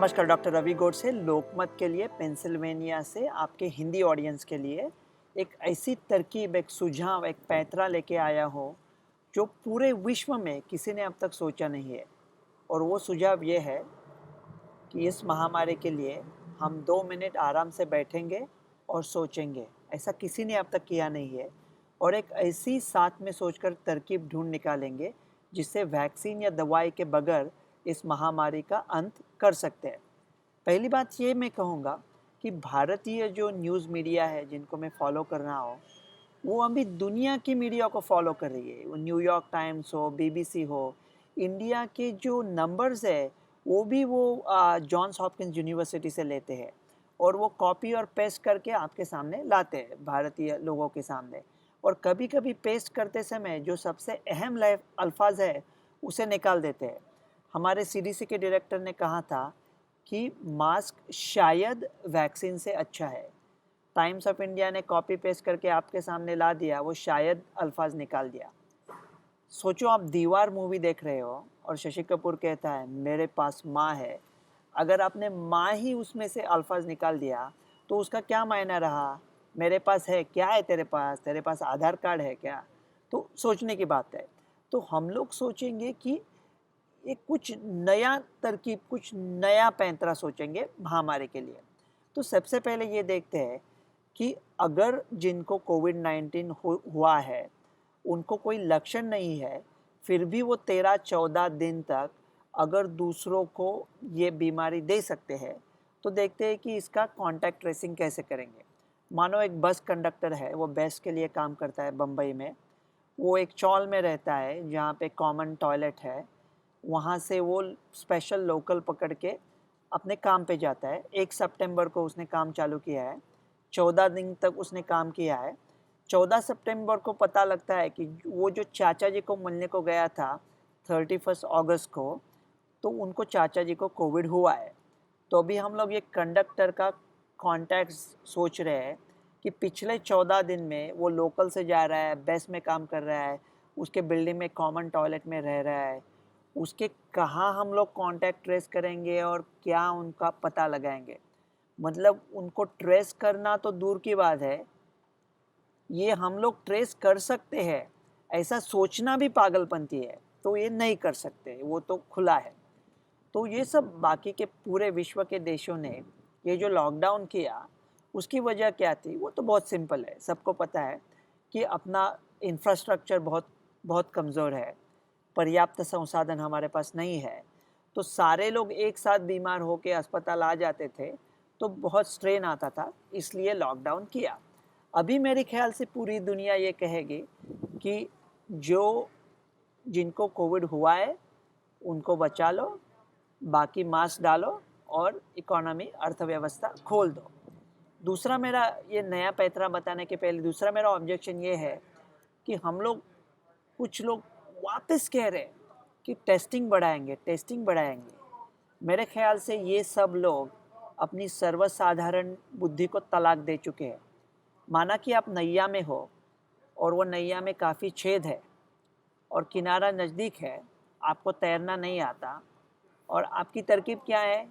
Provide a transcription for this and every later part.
नमस्कार, डॉक्टर रवि गौड़ से लोकमत के लिए पेंसिल्वेनिया से आपके हिंदी ऑडियंस के लिए एक ऐसी तरकीब, एक सुझाव, एक पैंतरा लेके आया हो जो पूरे विश्व में किसी ने अब तक सोचा नहीं है। और वो सुझाव ये है कि इस महामारी के लिए हम 2 मिनट आराम से बैठेंगे और सोचेंगे। ऐसा किसी ने अब तक किया नहीं है। और एक ऐसी साथ में सोचकर तरकीब ढूंढ निकालेंगे जिससे वैक्सीन या दवाई के बगैर इस महामारी का अंत कर सकते हैं। पहली बात ये मैं कहूँगा कि भारतीय जो न्यूज़ मीडिया है जिनको मैं फॉलो कर रहा हूँ, वो अभी दुनिया की मीडिया को फॉलो कर रही है। वो न्यूयॉर्क टाइम्स हो, बीबीसी हो, इंडिया के जो नंबर्स है वो भी वो जॉन्स हॉपकिंस यूनिवर्सिटी से लेते हैं और वो कॉपी और पेस्ट करके आपके सामने लाते हैं भारतीय लोगों के सामने। और कभी कभी पेस्ट करते समय जो सबसे अहम अल्फाज है उसे निकाल देते हैं। हमारे सीडीसी के डायरेक्टर ने कहा था कि मास्क शायद वैक्सीन से अच्छा है। टाइम्स ऑफ इंडिया ने कॉपी पेस्ट करके आपके सामने ला दिया, वो शायद अल्फाज निकाल दिया। सोचो आप दीवार मूवी देख रहे हो और शशि कपूर कहता है मेरे पास माँ है। अगर आपने माँ ही उसमें से अल्फाज निकाल दिया तो उसका क्या मायना रहा? मेरे पास है क्या? है तेरे पास आधार कार्ड है क्या? तो सोचने की बात है। तो हम लोग सोचेंगे कि ये कुछ नया तरकीब, कुछ नया पैंतरा सोचेंगे महामारी के लिए। तो सबसे पहले ये देखते हैं कि अगर जिनको कोविड-19 हुआ है, उनको कोई लक्षण नहीं है, फिर भी वो 13-14 दिन तक अगर दूसरों को ये बीमारी दे सकते हैं, तो देखते हैं कि इसका कॉन्टैक्ट ट्रेसिंग कैसे करेंगे। मानो एक बस कंडक्टर है, वो बस के लिए काम करता है बम्बई में। वो एक चौल में रहता है जहाँ पे कॉमन टॉयलेट है। वहाँ से वो स्पेशल लोकल पकड़ के अपने काम पे जाता है। 1 सितंबर को उसने काम चालू किया है, 14 दिन तक उसने काम किया है। 14 सितंबर को पता लगता है कि वो जो चाचा जी को मिलने को गया था 31 अगस्त को, तो उनको चाचा जी को कोविड हुआ है। तो अभी हम लोग ये कंडक्टर का कॉन्टैक्ट सोच रहे हैं कि पिछले 14 दिन में वो लोकल से जा रहा है, बस में काम कर रहा है, उसके बिल्डिंग में कॉमन टॉयलेट में रह रहा है, उसके कहाँ हम लोग कॉन्टैक्ट ट्रेस करेंगे और क्या उनका पता लगाएंगे। मतलब उनको ट्रेस करना तो दूर की बात है, ये हम लोग ट्रेस कर सकते हैं ऐसा सोचना भी पागलपंती है। तो ये नहीं कर सकते, वो तो खुला है। तो ये सब बाकी के पूरे विश्व के देशों ने ये जो लॉकडाउन किया उसकी वजह क्या थी? वो तो बहुत सिंपल है, सबको पता है कि अपना इंफ्रास्ट्रक्चर बहुत बहुत कमज़ोर है, पर्याप्त संसाधन हमारे पास नहीं है। तो सारे लोग एक साथ बीमार होकर अस्पताल आ जाते थे, तो बहुत स्ट्रेन आता था, इसलिए लॉकडाउन किया। अभी मेरे ख्याल से पूरी दुनिया ये कहेगी कि जो जिनको कोविड हुआ है उनको बचा लो, बाकी मास्क डालो और इकोनॉमी, अर्थव्यवस्था खोल दो। दूसरा मेरा ये नया पैंतरा बताने के पहले दूसरा मेरा ऑब्जेक्शन ये है कि हम लोग, कुछ लोग वापस कह रहे हैं कि टेस्टिंग बढ़ाएंगे। मेरे ख्याल से ये सब लोग अपनी सर्वसाधारण बुद्धि को तलाक दे चुके हैं। माना कि आप नैया में हो और वो नैया में काफ़ी छेद है और किनारा नज़दीक है, आपको तैरना नहीं आता, और आपकी तरकीब क्या है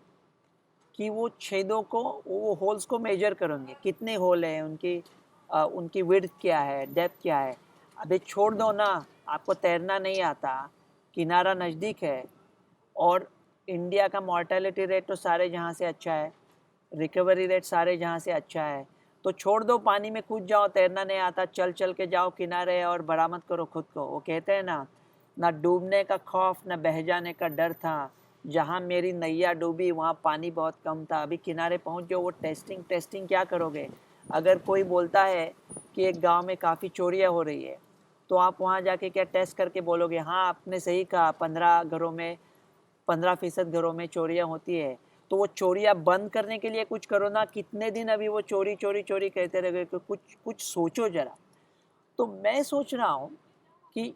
कि वो छेदों को, वो होल्स को मेजर करेंगे, कितने होल हैं, उनकी विड्थ क्या है, डेप्थ क्या है। अबे छोड़ दो ना, आपको तैरना नहीं आता, किनारा नज़दीक है और इंडिया का मॉर्टेलिटी रेट तो सारे जहाँ से अच्छा है, रिकवरी रेट सारे जहाँ से अच्छा है। तो छोड़ दो, पानी में कूद जाओ, तैरना नहीं आता, चल चल के जाओ किनारे और बरामद करो खुद को। वो कहते हैं ना डूबने का खौफ न बह जाने का डर था, जहाँ मेरी नैया डूबी वहाँ पानी बहुत कम था। अभी किनारे पहुँच जाओ। वो टेस्टिंग टेस्टिंग क्या करोगे? अगर कोई बोलता है कि एक गांव में काफ़ी चोरियाँ हो रही है, तो आप वहाँ जाके क्या टेस्ट करके बोलोगे हाँ आपने सही कहा, 15% घरों में चोरियाँ होती है? तो वो चोरियाँ बंद करने के लिए कुछ करो ना। कितने दिन अभी वो चोरी चोरी चोरी कहते रह गए? कुछ कुछ सोचो ज़रा। तो मैं सोच रहा हूँ कि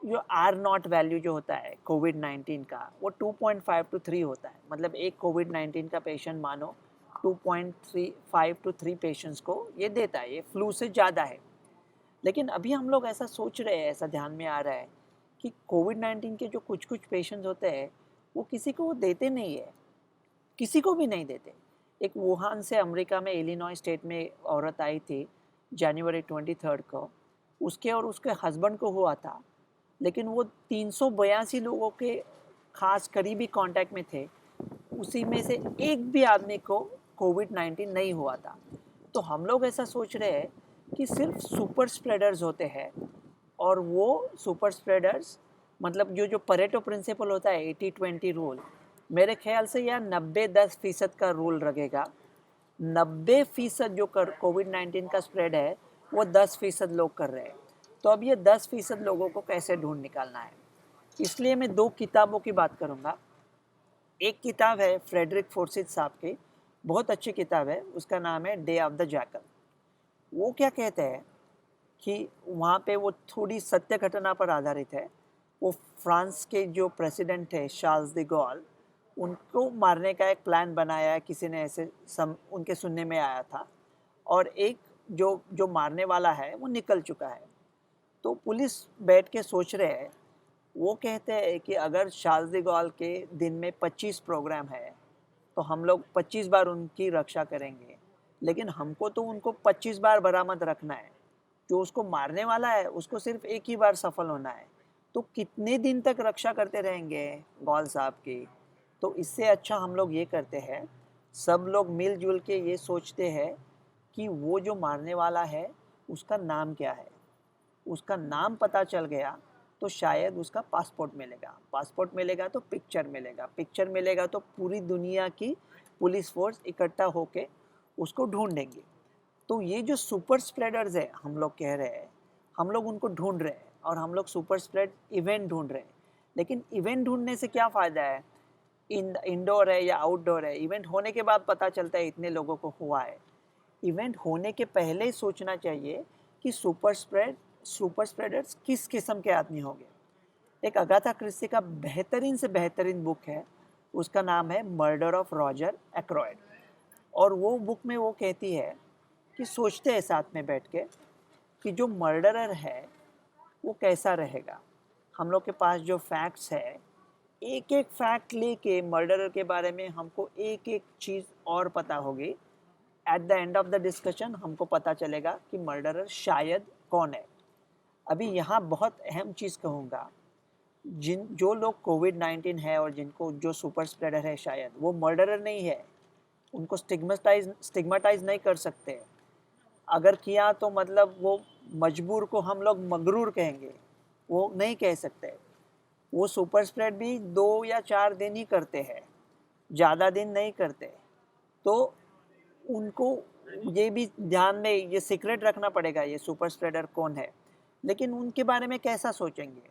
जो आर नॉट वैल्यू जो होता है कोविड-19 का, वो 2.5 टू 3 होता है। मतलब एक कोविड-19 का पेशेंट मानो 2.35 टू 3 पेशेंट्स को ये देता है, ये फ्लू से ज़्यादा है। लेकिन अभी हम लोग ऐसा सोच रहे हैं, ऐसा ध्यान में आ रहा है कि कोविड-19 के जो कुछ कुछ पेशेंट्स होते हैं वो किसी को वो देते नहीं है। किसी को भी नहीं देते। एक वुहान से अमेरिका में इलिनॉय स्टेट में औरत आई थी जनवरी 23 को, उसके और उसके हस्बैंड को हुआ था, लेकिन वो 382 लोगों के खास करीबी कांटेक्ट में थे, उसी में से एक भी आदमी को कोविड-19 नहीं हुआ था। तो हम लोग ऐसा सोच रहे हैं कि सिर्फ सुपर स्प्रेडर्स होते हैं, और वो सुपर स्प्रेडर्स मतलब जो परेटो प्रिंसिपल होता है 80-20 रूल, मेरे ख्याल से यह 90-10% का रूल लगेगा। 90% जो कर कोविड-19 का स्प्रेड है वो 10% लोग कर रहे हैं। तो अब ये 10% लोगों को कैसे ढूंढ निकालना है, इसलिए मैं दो किताबों की बात करूँगा। एक किताब है फ्रेडरिक फोर्सिथ साहब की, बहुत अच्छी किताब है, उसका नाम है डे ऑफ द जैकल। वो क्या कहते हैं कि वहाँ पे वो थोड़ी सत्य घटना पर आधारित है। वो फ्रांस के जो प्रेसिडेंट थे शार्ल्स द गॉल, उनको मारने का एक प्लान बनाया है किसी ने, ऐसे उनके सुनने में आया था, और एक जो जो मारने वाला है वो निकल चुका है। तो पुलिस बैठ के सोच रहे हैं, वो कहते हैं कि अगर शार्ल्स द गॉल के दिन में 25 प्रोग्राम है तो हम लोग 25 बार उनकी रक्षा करेंगे, लेकिन हमको तो उनको 25 बार बरामद रखना है। जो उसको मारने वाला है उसको सिर्फ एक ही बार सफल होना है। तो कितने दिन तक रक्षा करते रहेंगे गॉल साहब की? तो इससे अच्छा हम लोग ये करते हैं, सब लोग मिलजुल के ये सोचते हैं कि वो जो मारने वाला है उसका नाम क्या है। उसका नाम पता चल गया तो शायद उसका पासपोर्ट मिलेगा, पासपोर्ट मिलेगा तो पिक्चर मिलेगा, पिक्चर मिलेगा तो पूरी दुनिया की पुलिस फोर्स इकट्ठा होके उसको ढूंढेंगे। तो ये जो सुपर स्प्रेडर्स है हम लोग कह रहे हैं, हम लोग उनको ढूंढ रहे हैं, और हम लोग सुपर स्प्रेड इवेंट ढूंढ रहे हैं। लेकिन इवेंट ढूंढने से क्या फ़ायदा है? इंडोर है या आउटडोर है, इवेंट होने के बाद पता चलता है इतने लोगों को हुआ है। इवेंट होने के पहले ही सोचना चाहिए कि सुपर स्प्रेडर्स किस किस्म के आदमी होंगे। एक अगाथा क्रिस्टी का बेहतरीन से बेहतरीन बुक है, उसका नाम है मर्डर ऑफ रॉजर एक्रोइड। और वो बुक में वो कहती है कि सोचते हैं साथ में बैठ के कि जो मर्डरर है वो कैसा रहेगा। हम लोग के पास जो फैक्ट्स है, एक एक फैक्ट लेके मर्डरर के बारे में हमको एक एक चीज़ और पता होगी। At the end of the discussion हमको पता चलेगा कि मर्डरर शायद कौन है। अभी यहाँ बहुत अहम चीज़ कहूँगा, जिन जो लोग कोविड-19 है और जिनको जो सुपर स्प्रेडर है शायद वो मर्डरर नहीं है, उनको स्टिग्मेटाइज नहीं कर सकते। अगर किया तो मतलब वो मजबूर को हम लोग मगरूर कहेंगे, वो नहीं कह सकते। वो सुपर स्प्रेड भी 2 या 4 दिन ही करते हैं, ज़्यादा दिन नहीं करते। तो उनको ये भी ध्यान में ये सीक्रेट रखना पड़ेगा ये सुपर स्प्रेडर कौन है। लेकिन उनके बारे में कैसा सोचेंगे?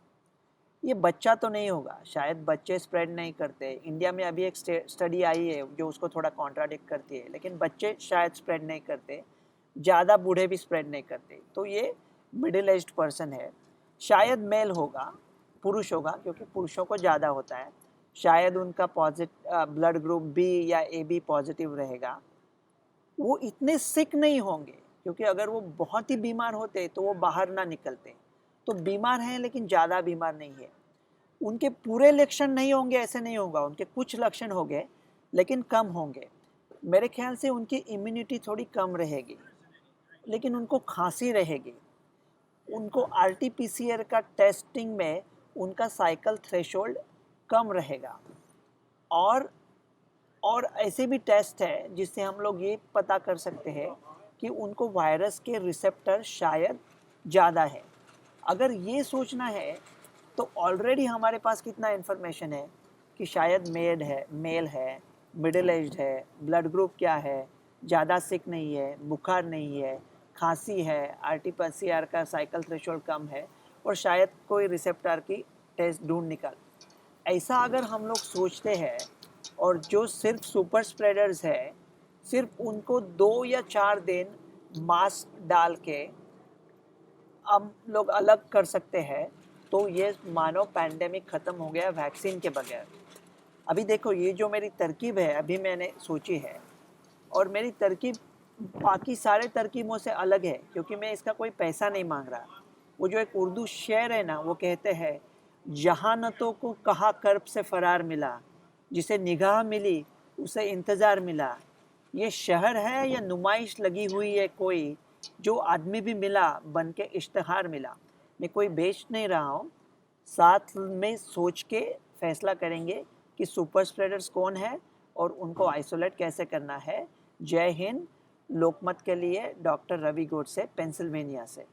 ये बच्चा तो नहीं होगा, शायद बच्चे स्प्रेड नहीं करते। इंडिया में अभी एक स्टडी आई है जो उसको थोड़ा कॉन्ट्राडिक्ट करती है, लेकिन बच्चे शायद स्प्रेड नहीं करते, ज़्यादा बूढ़े भी स्प्रेड नहीं करते। तो ये मिडिल एज्ड पर्सन है, शायद मेल होगा, पुरुष होगा क्योंकि पुरुषों को ज़्यादा होता है। शायद उनका ब्लड ग्रुप बी या ए बी पॉजिटिव रहेगा। वो इतने सिक नहीं होंगे, क्योंकि अगर वो बहुत ही बीमार होते तो वो बाहर ना निकलते। तो बीमार हैं लेकिन ज़्यादा बीमार नहीं है। उनके पूरे लक्षण नहीं होंगे ऐसे नहीं होगा, उनके कुछ लक्षण होंगे लेकिन कम होंगे। मेरे ख्याल से उनकी इम्यूनिटी थोड़ी कम रहेगी, लेकिन उनको खांसी रहेगी। उनको आरटीपीसीआर का टेस्टिंग में उनका साइकिल थ्रेशोल्ड कम रहेगा। और और ऐसे भी टेस्ट है जिससे हम लोग ये पता कर सकते हैं कि उनको वायरस के रिसेप्टर शायद ज़्यादा है। अगर ये सोचना है तो ऑलरेडी हमारे पास कितना इन्फॉर्मेशन है कि शायद मेल है, मिडिल एज्ड है, ब्लड ग्रुप क्या है, ज़्यादा सिक नहीं है, बुखार नहीं है, खांसी है, आरटीपीसीआर का साइकिल थ्रेशोल्ड कम है, और शायद कोई रिसेप्टर की टेस्ट ढूंढ निकाल। ऐसा अगर हम लोग सोचते हैं, और जो सिर्फ सुपर स्प्रेडर्स है सिर्फ उनको 2 या 4 दिन मास्क डाल के हम लोग अलग कर सकते हैं, तो ये मानो पैंडेमिक ख़त्म हो गया वैक्सीन के बगैर। अभी देखो ये जो मेरी तरकीब है अभी मैंने सोची है, और मेरी तरकीब बाकी सारे तरकीबों से अलग है क्योंकि मैं इसका कोई पैसा नहीं मांग रहा। वो जो एक उर्दू शेर है ना, वो कहते हैं जहानतों को कहा कर्ब से फ़रार मिला, जिसे निगाह मिली उसे इंतज़ार मिला। ये शहर है या नुमाइश लगी हुई है कोई, जो आदमी भी मिला बन के इश्तिहार मिला। मैं कोई बेच नहीं रहा हूँ, साथ में सोच के फैसला करेंगे कि सुपर स्प्रेडर्स कौन है और उनको आइसोलेट कैसे करना है। जय हिंद। लोकमत के लिए डॉक्टर रवि गोडसे, पेंसिल्वेनिया से।